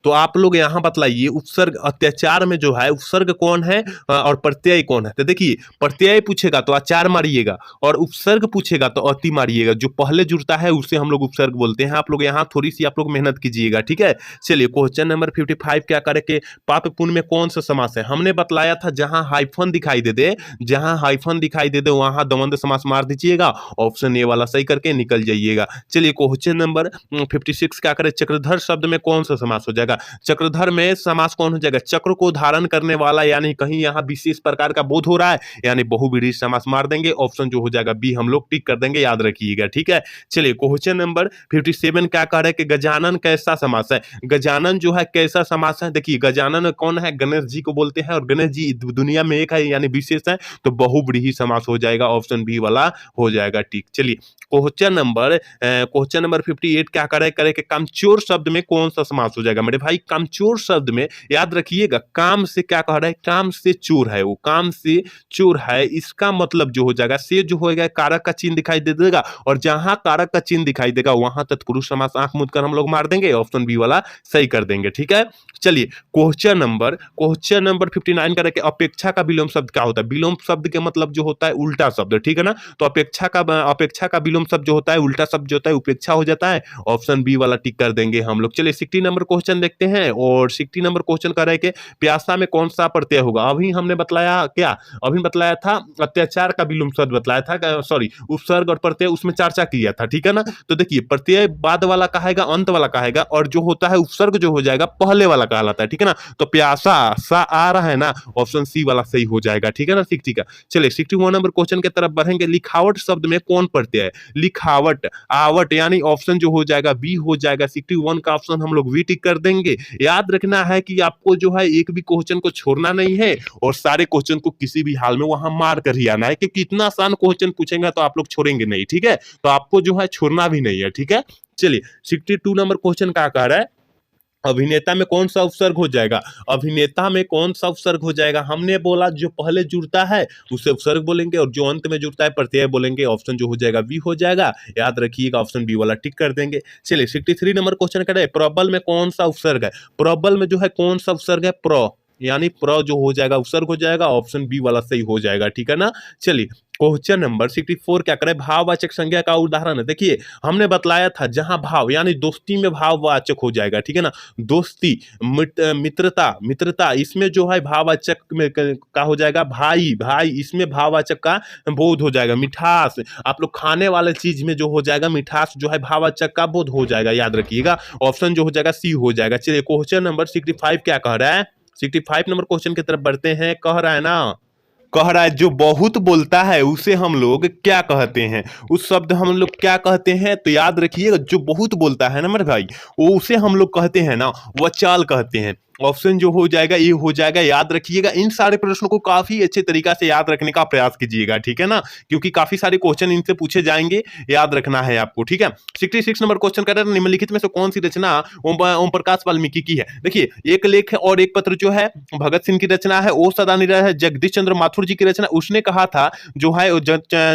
तो आप लोग यहां बतलाइए उपसर्ग, अत्याचार में जो है उपसर्ग कौन है और प्रत्यय कौन है। तो देखिए प्रत्यय पूछेगा तो आचार मारिएगा और उपसर्ग पूछेगा तो अति मारिएगा, जो पहले जुड़ता है उसे हम लोग उपसर्ग बोलते हैं। आप लोग यहाँ थोड़ी सी आप लोग मेहनत कीजिएगा, ठीक है। चलिए क्वेश्चन नंबर 55 क्या करे कि पाप पुण्य में कौन सा समास है, हमने बतलाया था जहां हाइफन दिखाई दे दे, वहां द्वंद्व समास मार दीजिएगा, ऑप्शन ए वाला सही करके निकल जाइएगा। चलिए क्वेश्चन नंबर 56 क्या करे, चक्रधर शब्द में कौन सा समास हो जाएगा, चक्रधर में समास कौन हो जाएगा, चक्र को धारण करने वाला, यानी कहीं यहाँ विशेष प्रकार का बोध हो रहा है, यानी बहुव्रीहि समास मार देंगे, ऑप्शन जो हो जाएगा बी हम लोग टिक कर देंगे, याद रखिएगा, ठीक है। चलिए क्वेश्चन नंबर 57 क्या कह रहा है कि गजानन कैसा समास है, गजानन जो है कैसा समास है। देखिए गजानन कौन है, गणेश जी को बोलते हैं और गणेश जी दुनिया में एक है यानी विशेष है, तो बहुव्रीहि समास हो जाएगा, ऑप्शन बी वाला हो जाएगा, ठीक। चलिए क्वेश्चन नंबर 58 क्या करे कि कामचोर शब्द में कौन सा समास हो जाएगा मेरे भाई? कामचोर शब्द में याद रखिएगा, काम से क्या कह रहा है, काम से चोर है वो, काम से चोर है, इसका मतलब जो हो जाएगा, से जो होएगा कारक का चिन्ह दिखाई दे देगा, और जहां कारक का चिन्ह दिखाई देगा वहां तत्पुरुष समास आंख मूंद कर हम लोग मार देंगे, ऑप्शन बी वाला सही कर देंगे। ठीक है, चलिए क्वेश्चन नंबर 59 का अपेक्षा का विलोम शब्द क्या होता है? विलोम शब्द के मतलब जो होता है उल्टा शब्द, ठीक है ना? तो अपेक्षा का विलोम शब्द जो होता है, उल्टा शब्द जो होता है उपेक्षा हो जाता है, ऑप्शन बी वाला टिक कर देंगे हम लोग। चलिए 60 नंबर क्वेश्चन देखते हैं, और 60 नंबर क्वेश्चन कर रहे हैं कि प्यासा में कौन सा प्रत्यय होगा? अभी हमने बतलाया क्या? अभी बतलाया था अत्याचार का विलोम शब्द बतलाया था, सॉरी उपसर्ग और प्रत्यय उसमें चर्चा किया था, ठीक है ना? तो देखिए प्रत्यय बाद वाला कहेगा, अंत वाला कहेगा, और जो होता है उपसर्ग जो हो जाएगा पहले वाला कहलाता है, ठीक है ना? तो प्यासा सा आ रहा है ना, ऑप्शन सी वाला सही हो जाएगा, ठीक है ना? 60 का। चलिए 61 नंबर क्वेश्चन की तरफ बढ़ेंगे। लिखावट शब्द में कौन प्रत्यय है? लिखावट, आवट, यानी ऑप्शन जो हो जाएगा बी हो जाएगा। 61 का ऑप्शन हम लोग वी टिक कर देंगे। याद रखना है कि आपको जो है एक भी क्वेश्चन को छोड़ना नहीं है, और सारे क्वेश्चन को किसी भी हाल में वहां मार कर ही आना है, क्योंकि इतना आसान क्वेश्चन पूछेंगे तो आप लोग छोड़ेंगे नहीं, ठीक है? तो आपको जो है छोड़ना भी नहीं है, ठीक है? चलिए 62 नंबर क्वेश्चन क्या कह रहा है? अभिनेता में कौन सा उपसर्ग हो जाएगा? अभिनेता में कौन सा उपसर्ग हो जाएगा? हमने बोला जो पहले जुड़ता है उसे उपसर्ग बोलेंगे, और जो अंत में जुड़ता है प्रत्यय बोलेंगे। ऑप्शन जो हो जाएगा बी हो जाएगा, याद रखिएगा, ऑप्शन बी वाला टिक कर देंगे। चलिए 63 नंबर क्वेश्चन करें, प्रबल में कौन सा उपसर्ग है? प्रबल में जो है कौन सा उपसर्ग है? प्र, यानी प्र जो हो जाएगा उपसर्ग हो जाएगा, ऑप्शन बी वाला सही हो जाएगा, ठीक है ना? चलिए क्वेश्चन नंबर 64 क्या करें? भाववाचक संज्ञा का उदाहरण है। देखिए हमने बतलाया था जहां भाव, यानी दोस्ती में भाववाचक हो जाएगा, ठीक है ना? दोस्ती, मित्रता इसमें जो है भाववाचक में का हो जाएगा भाई, इसमें भाववाचक का बोध हो जाएगा। मिठास, आप लोग खाने वाले चीज में जो हो जाएगा मिठास जो है भाववाचक का बोध हो जाएगा, याद रखिएगा, ऑप्शन जो हो जाएगा सी हो जाएगा। चलिए क्वेश्चन नंबर 65 क्या कह रहा है? 65 नंबर क्वेश्चन की तरफ बढ़ते हैं। कह रहा है ना, कह रहा है जो बहुत बोलता है उसे हम लोग क्या कहते हैं? उस शब्द हम लोग क्या कहते हैं? तो याद रखिएगा, जो बहुत बोलता है ना मेरे भाई, वो उसे हम लोग कहते हैं ना, वचाल कहते हैं। ऑप्शन जो हो जाएगा ये हो जाएगा, याद रखिएगा। इन सारे प्रश्नों को काफी अच्छे तरीका से याद रखने का प्रयास कीजिएगा, ठीक है ना? क्योंकि काफी सारे क्वेश्चन इनसे पूछे जाएंगे, याद रखना है आपको, ठीक है? 66 नंबर क्वेश्चन कर रहे हैं, निम्नलिखित में से कौन सी रचना ओम प्रकाश वाल्मीकि की है? देखिए एक लेख और एक पत्र जो है भगत सिंह की रचना है, ओ सदानिरा है जगदीश चंद्र माथुर जी की रचना। उसने कहा था जो है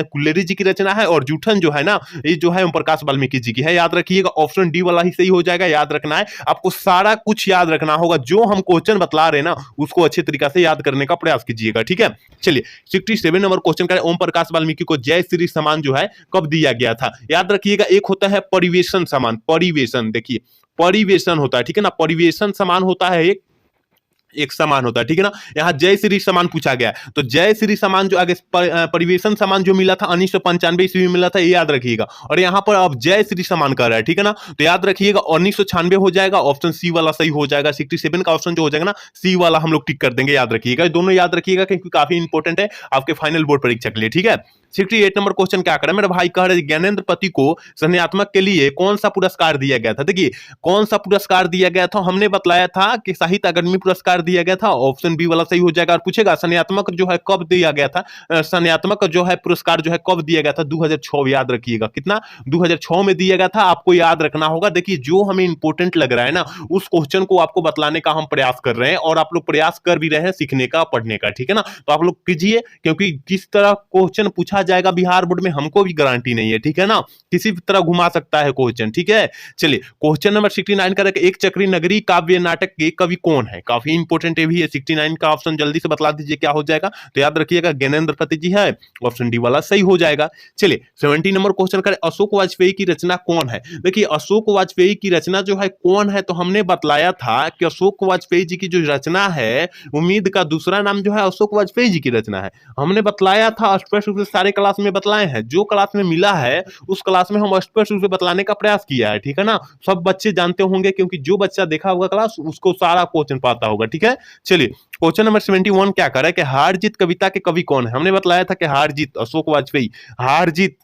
कुल्लेरी जी की रचना है, और जूठन जो है ना, ये जो है ओम प्रकाश वाल्मीकि जी की है, याद रखिएगा, ऑप्शन डी वाला ही सही हो जाएगा। याद रखना है आपको, सारा कुछ याद रखना होगा, जो हम क्वेश्चन बतला रहे हैं ना उसको अच्छे तरीके से याद करने का प्रयास कीजिएगा, ठीक है? चलिए 67 नंबर क्वेश्चन करें, ओम प्रकाश वाल्मीकि को जय श्री सम्मान जो है कब दिया गया था? याद रखिएगा, एक होता है परिवेशन सम्मान, परिवेशन, देखिए परिवेशन होता है, ठीक है ना? परिवेशन सम्मान होता है, एक समान होता है, ठीक है ना? यहाँ जय श्री समान पूछा गया, तो जय श्री समान जो आगे परिवेशन समान जो मिला था 1995 ईस्वी में मिला था, ये याद रखिएगा। और यहाँ पर अब जय श्री समान कर रहा है, ठीक है ना? तो याद रखिएगा 1996 हो जाएगा, ऑप्शन सी वाला सही हो जाएगा। 67 का ऑप्शन जो हो जाएगा ना, सी वाला हम लोग टिक कर देंगे, याद रखिएगा। दोनों याद रखिएगा क्योंकि काफी इंपॉर्टेंट है आपके फाइनल बोर्ड परीक्षा के लिए, ठीक है? 68 नंबर क्वेश्चन क्या करें? मेरे भाई कह रहे ज्ञानेंद्र पति को संज्ञात्मक के लिए कौन सा पुरस्कार दिया गया था? देखिए कौन सा पुरस्कार दिया गया था, हमने बतलाया था कि साहित्य अकादमी पुरस्कार दिया गया था, ऑप्शन बी वाला सही हो जाएगा। और पूछेगा संज्ञात्मक जो है कब दिया गया था, संज्ञात्मक जो है पुरस्कार जो है कब दिया गया था? 2006, याद रखिएगा, कितना? 2006 में दिया गया था, आपको याद रखना होगा। देखिए जो हमें इंपॉर्टेंट लग रहा है ना, उस क्वेश्चन को आपको बतलाने का हम प्रयास कर रहे हैं, और आप लोग प्रयास कर भी रहे हैं सीखने का, पढ़ने का, ठीक है ना? तो आप लोग कीजिए, क्योंकि किस तरह क्वेश्चन पूछा जाएगा बिहार बोर्ड में हमको भी गारंटी नहीं है, ठीक है ना? किसी भी तरह घुमा सकता है क्वेश्चन, ठीक है? चलिए क्वेश्चन नंबर 69 का एक चक्री नगरी काव्य नाटक के कवि कौन है? काफी इंपॉर्टेंट है भी है। 69 का ऑप्शन जल्दी से बतला दीजिए क्या हो जाएगा? तो याद रखिएगा ज्ञानेंद्र पति जी है, ऑप्शन डी वाला सही हो जाएगा। चलिए 70 नंबर क्वेश्चन करें, अशोक वाजपेयी की रचना कौन है? देखिए अशोक वाजपेयी की रचना जो है कौन है, तो हमने बतलाया था कि अशोक वाजपेयी जी की जो रचना है, उम्मीद का दूसरा नाम जो है अशोक वाजपेयी जी की रचना है। हमने बतलाया था स्पष्ट रूप से, सारे क्लास में बतलाए हैं, जो क्लास में मिला है उस क्लास में हम स्पष्ट रूप से बतलाने का प्रयास किया है, ठीक है ना? सब बच्चे जानते होंगे, क्योंकि जो बच्चा देखा होगा क्लास उसको सारा क्वेश्चन पता होगा, ठीक है? चलिए क्वेश्चन नंबर 71 क्या कर रहा है कि हार जीत कविता के कवि कौन है? हमने बतलाया था कि हार जीत अशोक वाजपेयी, हार जीत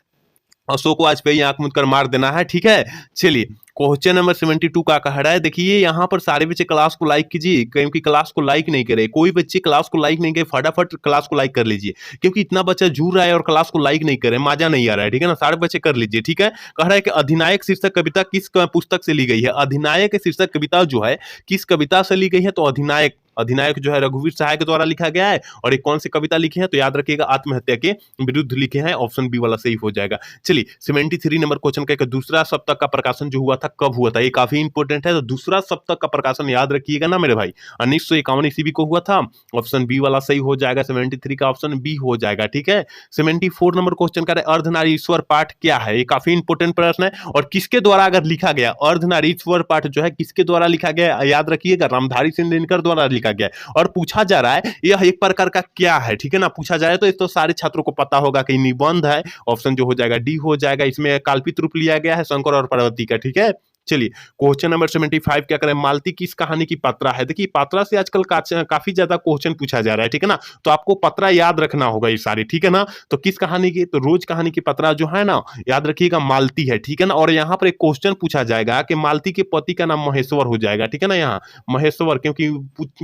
अशोक वाजपेयी, आंख मूंद कर मार देना है, ठीक है? चलिए क्वेश्चन नंबर 72 का कह रहा है, देखिए यहाँ पर सारे बच्चे क्लास को लाइक कीजिए, क्योंकि क्लास को लाइक नहीं करे, कोई बच्चे क्लास को लाइक नहीं करे, फटाफट क्लास को लाइक कर लीजिए, क्योंकि इतना बच्चा जुड़ रहा है और क्लास को लाइक नहीं करे, मजा नहीं आ रहा है, ठीक है ना। सारे बच्चे कर लीजिए, ठीक है। कह रहा है कि अधिनायक शीर्षक कविता किस पुस्तक से ली गई है। अधिनायक शीर्षक कविता जो है किस कविता से ली गई है, तो अधिनायक अधिनायक जो है रघुवीर सहाय के द्वारा लिखा गया है। और एक कौन सी कविता लिखी है, तो याद रखिएगा आत्महत्या के विरुद्ध लिखे हैं, ऑप्शन बी वाला सही हो जाएगा। चलिए 73 नंबर क्वेश्चन का दूसरा सप्तक का प्रकाशन जो हुआ था कब हुआ था, ये काफी इंपॉर्टेंट है। तो दूसरा सप्तक का प्रकाशन याद रखिएगा ना मेरे भाई, 1951 ईस्वी को हुआ था, ऑप्शन बी वाला सही हो जाएगा, 73 का ऑप्शन बी हो जाएगा, ठीक है। 74 नंबर क्वेश्चन का अर्धनारीश्वर पाठ क्या है, ये काफी इंपॉर्टेंट प्रश्न है और किसके द्वारा अगर लिखा गया, अर्धनारीश्वर पाठ जो है किसके द्वारा लिखा गया, याद रखिएगा रामधारी सिंह दिनकर द्वारा लिखा गया है। और पूछा जा रहा है यह एक प्रकार का क्या है, ठीक है ना, पूछा जा रहा है तो इस तो सारे छात्रों को पता होगा कि निबंध है, ऑप्शन जो हो जाएगा डी हो जाएगा। इसमें कल्पित रूप लिया गया है शंकर और पार्वती का, ठीक है। चलिए क्वेश्चन नंबर 75 क्या करें, मालती किस कहानी की पात्रा है। देखिए पात्रा से आजकल काफी ज्यादा क्वेश्चन पूछा जा रहा है, ठीक है ना, तो आपको पात्रा याद रखना होगा ये सारी, ठीक है ना। तो किस कहानी की, तो रोज कहानी की पात्रा जो है ना, याद रखिएगा मालती है, ठीक है ना। और यहाँ पर एक क्वेश्चन पूछा जाएगा कि मालती के पति का नाम महेश्वर हो जाएगा, ठीक है ना, यहाँ महेश्वर, क्योंकि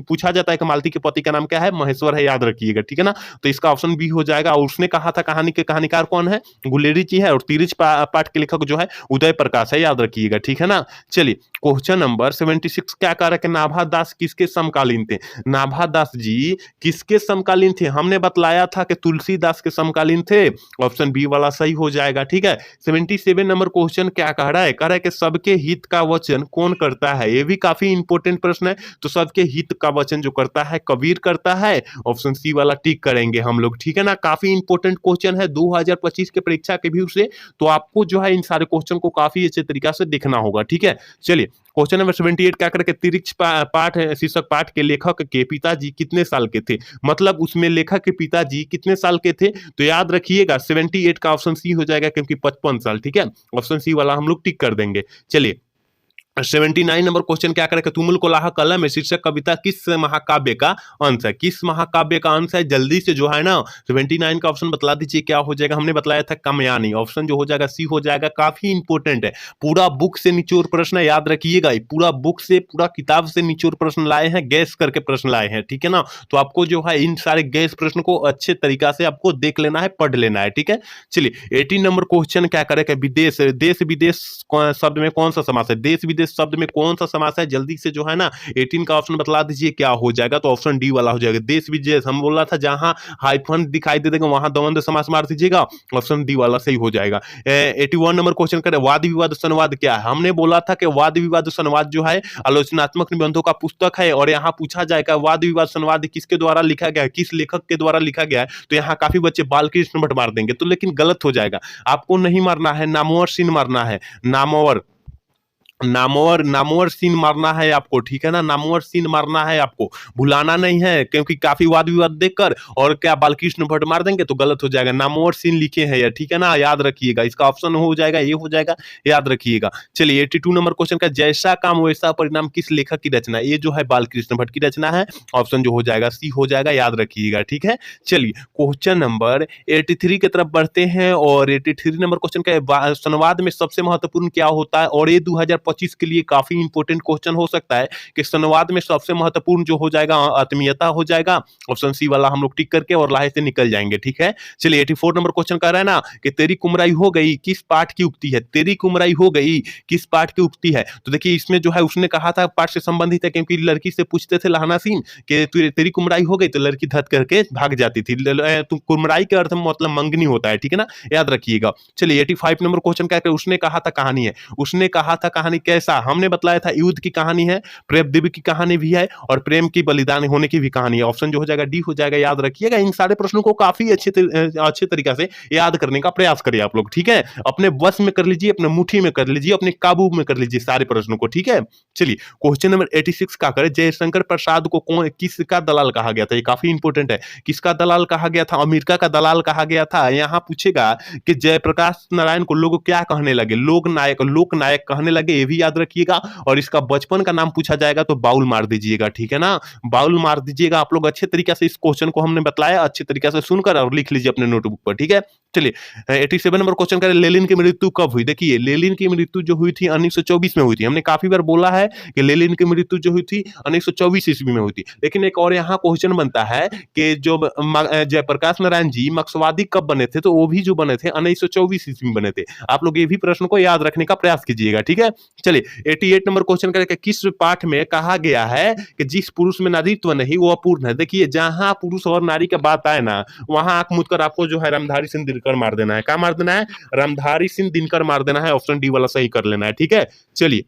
पूछा जाता है कि मालती के पति का नाम क्या है, महेश्वर है, याद रखिएगा, ठीक है ना। तो इसका ऑप्शन बी हो जाएगा। और उसने कहा था कहानी के कहानीकार कौन है, गुलेरी जी है, और तिरछ पाठ के लेखक जो है उदय प्रकाश है, याद रखिएगा, ठीक है ना। चलिए क्वेश्चन नंबर 76 क्या कह रहा है कि नाभा दास किसके समकालीन थे। नाभा दास जी किसके समकालीन थे, हमने बतलाया था कि तुलसीदास के समकालीन थे, ऑप्शन बी वाला सही हो जाएगा, ठीक है। 77 नंबर क्वेश्चन क्या कह रहा है, कह रहा है कि सबके हित का वचन कौन करता है, ये भी काफी इंपॉर्टेंट प्रश्न है। तो सबके हित का वचन जो करता है कबीर करता है, ऑप्शन सी वाला टिक करेंगे हम लोग, ठीक है ना। काफी इंपॉर्टेंट क्वेश्चन है 2025 के परीक्षा के व्यू से, तो आपको जो है इन सारे क्वेश्चन को काफी अच्छे तरीके से देखना होगा, ठीक है। चलिए क्वेश्चन नंबर 78 क्या करके, तिरछ पाठ शीर्षक पाठ के लेखक के पिताजी कितने साल के थे, मतलब उसमें लेखक के पिताजी कितने साल के थे, तो याद रखिएगा 78 का ऑप्शन सी हो जाएगा, क्योंकि 55 साल, ठीक है, ऑप्शन सी वाला हम लोग टिक कर देंगे। चलिए 79 नंबर क्वेश्चन क्या करेगा, तुमुल कोलाह कलम शीर्षक कविता किस महाकाव्य का अंश है, किस महाकाव्य का अंश है, जल्दी से जो है ना 79 का ऑप्शन बतला दीजिए क्या हो जाएगा। हमने बताया था कामयानी, ऑप्शन जो हो जाएगा सी हो जाएगा, काफी इंपॉर्टेंट है, पूरा बुक से निचोड़ प्रश्न है, याद रखिएगा, पूरा बुक से पूरा किताब से निचोड़ प्रश्न लाए हैं, गैस करके प्रश्न लाए हैं, ठीक है ना। तो आपको जो है इन सारे गैस प्रश्न को अच्छे तरीका से आपको देख लेना है, पढ़ लेना है, ठीक है। चलिए 18 नंबर क्वेश्चन क्या करेगा, विदेश, देश विदेश शब्द में कौन सा समास है, देश विदेश शब्द में कौन सा समास है, जल्दी से जो है ना 18 का ऑप्शन बतला दीजिए क्या हो जाएगा, तो ऑप्शन डी वाला हो जाएगा। देश विदेश हम बोला था जहां हाइफन दिखाई दे देगा वहां द्वंद समास मार दीजिएगा, ऑप्शन डी वाला सही हो जाएगा। 81 नंबर क्वेश्चन करें, वाद विवाद संवाद क्या है। हमने बोला था कि वाद विवाद संवाद जो है आलोचनात्मक निबंधों का पुस्तक है, और यहाँ पूछा जाएगा वाद विवाद संवाद किसके द्वारा लिखा गया है, किस लेखक के द्वारा लिखा गया है, तो यहाँ काफी बच्चे बालकृष्ण भट्ट मार देंगे, तो लेकिन गलत हो जाएगा, आपको नहीं मारना है, नामवर सीन मारना है, नामवर नामवर सीन मारना है आपको, ठीक है ना, नामवर सीन मारना है आपको, भुलाना नहीं है, क्योंकि काफी वाद विवाद देखकर और क्या बालकृष्ण भट्ट मार देंगे तो गलत हो जाएगा, नामवर सीन लिखे हैं यार, ठीक है ना, याद रखिएगा, इसका ऑप्शन हो जाएगा ये हो जाएगा, याद रखिएगा। चलिए 82 नंबर क्वेश्चन का, जैसा काम वैसा परिणाम किस लेखक की रचना, ये जो है बालकृष्ण भट्ट की रचना है, ऑप्शन जो हो जाएगा सी हो जाएगा, याद रखिएगा, ठीक है। चलिए क्वेश्चन नंबर 83 की तरफ बढ़ते हैं, और 83 नंबर क्वेश्चन का, संवाद में सबसे महत्वपूर्ण क्या होता है, और ये 2025 के लिए काफी इंपॉर्टेंट क्वेश्चन हो सकता है कि संवाद में सबसे महत्वपूर्ण जो हो जाएगा आत्मीयता हो जाएगा, ऑप्शन सी वाला हम लोग टिक करके और लाहे से निकल जाएंगे, ठीक है। चलिए 84 नंबर क्वेश्चन कह रहा है ना कि तेरी कुमराई हो गई किस पाठ की उक्ति है, तेरी कुमराई हो गई किस पाठ की उक्ति है, तो देखिए इसमें जो है उसने कहा था पाठ से संबंधित है, क्योंकि लड़की से पूछते थे लहाना सिंह कि तेरी कुमराई हो गई, तो लड़की धत करके भाग जाती थी, तो कुमराई के अर्थ में मतलब मंगनी होता है, ठीक है ना, याद रखिएगा। चलिए 85 नंबर क्वेश्चन क्या है, उसने कहा था कहानी है, उसने कहा था कहानी कैसा, हमने बतलाया था युद्ध की कहानी है, प्रेम दिव्य की कहानी भी है, और प्रेम की बलिदान होने की भी कहानी है, ऑप्शन जो हो जाएगा डी हो जाएगा, याद रखिएगा। इन सारे प्रश्नों को काफी अच्छे तरीके से याद करने का प्रयास करिए आप लोग, ठीक है, अपने बस में कर लीजिए, अपने मुट्ठी में कर लीजिए, अपने काबू में कर लीजिए सारे प्रश्नों को, ठीक है। चलिए क्वेश्चन नंबर 86 का करें, जयशंकर प्रसाद को किसका दलाल कहा गया था, ये काफी इंपॉर्टेंट है, किसका दलाल कहा गया था, अमेरिका का दलाल कहा गया था। यहाँ पूछेगा कि जयप्रकाश नारायण को लोग क्या कहने लगे, लोक नायक कहने लगे, ये भी याद रखिएगा। और इसका बचपन का नाम पूछा जाएगा तो बाउल मार दीजिएगा, ठीक है ना, बाउल मार दीजिएगा। आप लोग अच्छे तरीके से इस क्वेश्चन को हमने बताया, अच्छे तरीके से सुनकर और लिख लीजिए अपने नोटबुक पर, ठीक है। चलिए 87 नंबर क्वेश्चन करें, लेनिन की मृत्यु कब हुई। देखिए लेनिन की मृत्यु जो हुई थी 1924 में हुई थी। हमने काफी बार बोला है कि लेनिन की मृत्यु जो हुई थी 1924 ईस्वी में हुई थी। लेकिन एक और यहाँ क्वेश्चन बनता है कि जो जयप्रकाश नारायण जी मार्क्सवादी कब बने थे, तो वो भी जो बने थे 1924 ईस्वी में बने थे। आप लोग ये भी प्रश्न को याद रखने का प्रयास कीजिएगा, ठीक है। चलिए 88 नंबर क्वेश्चन करें, किस पाठ में कहा गया है कि जिस पुरुष में नारीत्व नहीं वो अपूर्ण है। देखिए जहां पुरुष और नारी का बात आए ना, वहां आंख मूंद कर आपको जो है रामधारी सिंह दिनकर मार देना है। क्या मार देना है? रामधारी सिंह दिनकर मार देना है। ऑप्शन डी वाला सही कर लेना है, ठीक है। चलिए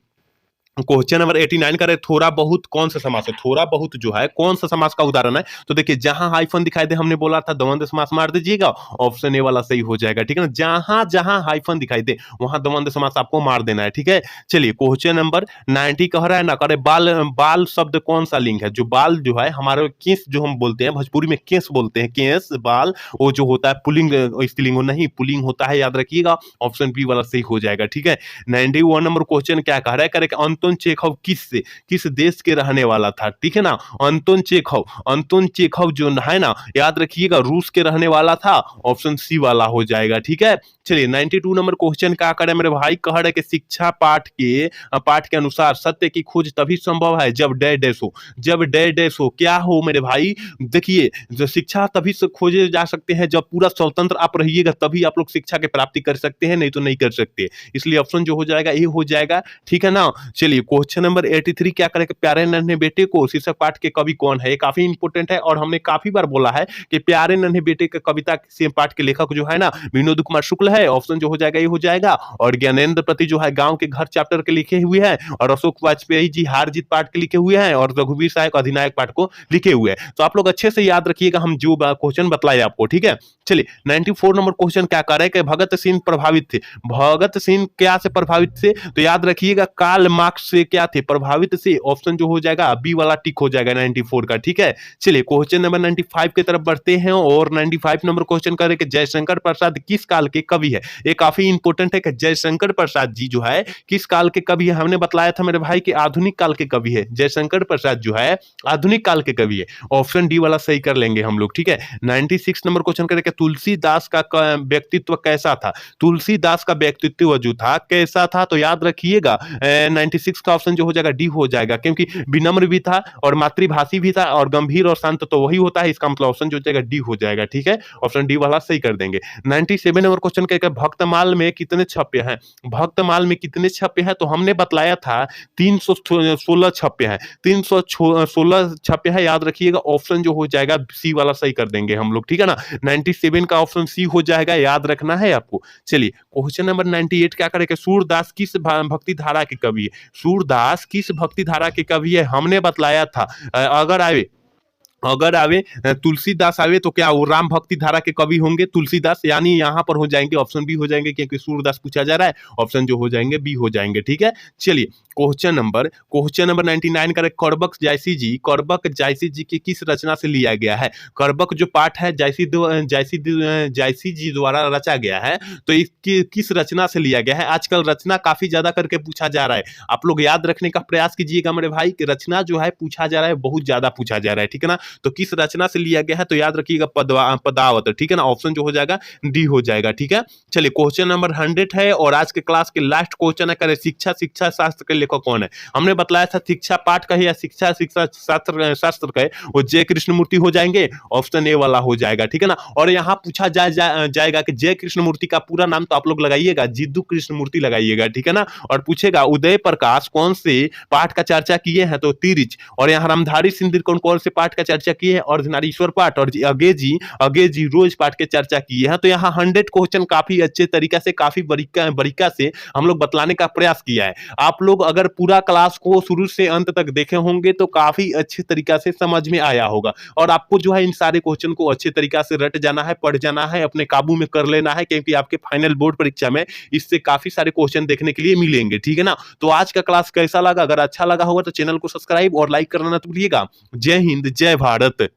क्वेश्चन नंबर 89 का थोड़ा बहुत कौन सा समास है। थोड़ा बहुत जो है कौन सा समास का उदाहरण है, तो देखिए जहां हाइफन दिखाई दे, हमने बोला था द्वंद्व समास मार दीजिएगा, ऑप्शन ए वाला सही हो जाएगा, ठीक है ना। जहां जहां हाइफन दिखाई दे वहां द्वंद्व समास आपको मार देना है, ठीक है। चलिए क्वेश्चन नंबर 90 कह रहा है ना, करे बाल, बाल शब्द कौन सा लिंग है। जो बाल जो है हमारे केस जो हम बोलते हैं भोजपुरी में केस बोलते हैं, केस बाल, वो जो होता है पुलिंग स्त्रीलिंग नहीं, पुलिंग होता है, याद रखिएगा। ऑप्शन बी वाला सही हो जाएगा, ठीक है। 91 नंबर क्वेश्चन क्या कह रहा है, करे अंतोन चेखव किस देश के रहने वाला था, ठीक है ना। अंतोन चेखव जो है ना, याद रखिएगा रूस के रहने वाला था। ऑप्शन सी वाला हो जाएगा, ठीक है। चलिए 92 नंबर क्वेश्चन क्या करे मेरे भाई, कह रहे कि शिक्षा पाठ के अनुसार सत्य की खोज तभी संभव है जब डैश हो। जब डैश हो, क्या हो मेरे भाई। देखिए जो शिक्षा तभी से खोजे जा सकते हैं जब पूरा स्वतंत्र आप रहिएगा, तभी आप लोग शिक्षा की प्राप्ति कर सकते हैं, नहीं तो नहीं कर सकते। इसलिए ऑप्शन जो हो जाएगा ये हो जाएगा, ठीक है ना। चलिए क्वेश्चन नंबर 83 क्या करें कि प्यारे नन्हे बेटे को शीर्षक पाठ के कवि कौन है। ये काफी इंपोर्टेंट है और हमने काफी बार बोला है कि प्यारे नन्हे बेटे के कविता से पाठ के लेखक जो है ना विनोद कुमार शुक्ल है। ऑप्शन जो हो जाएगा ये हो जाएगा। और ज्ञानेंद्र प्रति जो है गांव के घर चैप्टर के लिखे हुए हैं, और अशोक वाजपेयी जी हार जीत पाठ के लिखे हुए हैं, और रघुवीर सहायक अधिनायक पाठ को लिखे हुए हैं। तो आप लोग अच्छे से याद रखिएगा हम जो क्वेश्चन बतलाए आपको, ठीक है। चलिए 94 नंबर क्वेश्चन क्या कर रहे हैं कि भगत सिंह प्रभावित थे। भगत सिंह क्या से प्रभावित थे, तो याद रखिएगा कार्ल मार्क्स से क्या थे प्रभावित से। ऑप्शन जो हो जाएगा बी वाला टिक हो जाएगा 94 का, ठीक है। चलिए क्वेश्चन नंबर 95 की तरफ बढ़ते हैं और 95 नंबर क्वेश्चन करें कि जयशंकर प्रसाद किस काल के कवि है। ये काफी इंपोर्टेंट है कि जयशंकर प्रसाद जी जो है किस काल के कवि है। हमने बतलाया था मेरे भाई कि आधुनिक काल के कवि है। जयशंकर प्रसाद जो है आधुनिक काल के कवि है। ऑप्शन डी वाला सही कर लेंगे हम लोग, ठीक है। 96 नंबर क्वेश्चन करें कि तुलसीदास का व्यक्तित्व कैसा था। तुलसीदास का व्यक्तित्व जो था कैसा था, तो याद रखिएगा 96 का ऑप्शन जो हो जाएगा डी हो जाएगा, क्योंकि विनम्र भी था और मातृभाषी भी था और गंभीर और शांत तो वही होता है। इसका मतलब ऑप्शन जो हो जाएगा डी हो जाएगा, ठीक है। ऑप्शन डी वाला सही कर देंगे। 97 नंबर क्वेश्चन क्या भक्तमाल में कितने छप्पे हैं। भक्तमाल में कितने छप्पे हैं, तो हमने बतलाया था 316 छप्पे हैं। 316 छप्पे हैं, याद रखिएगा। ऑप्शन जो हो जाएगा सी वाला सही कर देंगे हम लोग, ठीक है ना। 97 का ऑप्शन सी हो जाएगा, याद रखना है आपको। चलिए क्वेश्चन नंबर 98 क्या करेंगे, सूरदास किस भक्ति धारा के कवि है। सूरदास किस भक्ति धारा के कवि है, हमने बतलाया था। अगर आवे तुलसीदास आवे तो क्या वो राम भक्ति धारा के कवि होंगे तुलसीदास, यानी यहाँ पर हो जाएंगे ऑप्शन बी हो जाएंगे, क्योंकि सूरदास पूछा जा रहा है। ऑप्शन जो हो जाएंगे बी हो जाएंगे, ठीक है। चलिए क्वेश्चन नंबर 99 का करबक जायसी जी की किस रचना से लिया गया है। करबक जो पाठ है जायसी जी द्वारा रचा गया है, तो इसकी किस रचना से लिया गया है। आजकल रचना काफी ज्यादा करके पूछा जा रहा है, आप लोग याद रखने का प्रयास कीजिएगा मेरे भाई कि रचना जो है पूछा जा रहा है, बहुत ज्यादा पूछा जा रहा है, ठीक है ना। तो किस रचना से लिया गया है, तो याद रखिएगा पदावत, ठीक है ना। ऑप्शन जो हो जाएगा डी हो जाएगा, ठीक है। चलिए क्वेश्चन नंबर 100 है और आज के क्लास के लास्ट क्वेश्चन है, करे शिक्षा शास्त्र के लेखक कौन है। हमने बतलाया था शिक्षा पाठ का या शिक्षा शास्त्र का, वो जय कृष्णमूर्ति हो जाएंगे। ऑप्शन ए वाला हो जाएगा, ठीक है ना। और यहाँ पूछा जाएगा कि जय कृष्णमूर्ति का पूरा नाम, तो आप लोग लगाइएगा जिद्दू कृष्णमूर्ति लगाइएगा, ठीक है ना। और पूछेगा उदय प्रकाश कौन से पाठ का चर्चा किए हैं, तो तिरिच। और यहाँ रामधारी सिंह कौन से पाठ का चर्चा किए हैं, अर्धनारीश्वर पाठ। और अगे जी रोज पाठ के चर्चा किए हैं। तो यहाँ 100 क्वेश्चन काफी अच्छे तरीके से, काफी बारीका से हम लोग बतलाने का प्रयास किया है। आप लोग अगर पूरा क्लास को शुरू से अंत तक देखे होंगे तो काफी अच्छे तरीका से समझ में आया होगा। और आपको जो है इन सारे क्वेश्चन को अच्छे तरीका से रट जाना है, पढ़ जाना है, अपने काबू में कर लेना है, क्योंकि आपके फाइनल बोर्ड परीक्षा में इससे काफी सारे क्वेश्चन देखने के लिए मिलेंगे, ठीक है ना। तो आज का क्लास कैसा लगा, अगर अच्छा लगा होगा तो चैनल को सब्सक्राइब और लाइक करना ना भूलिएगा। जय हिंद, जय भारत।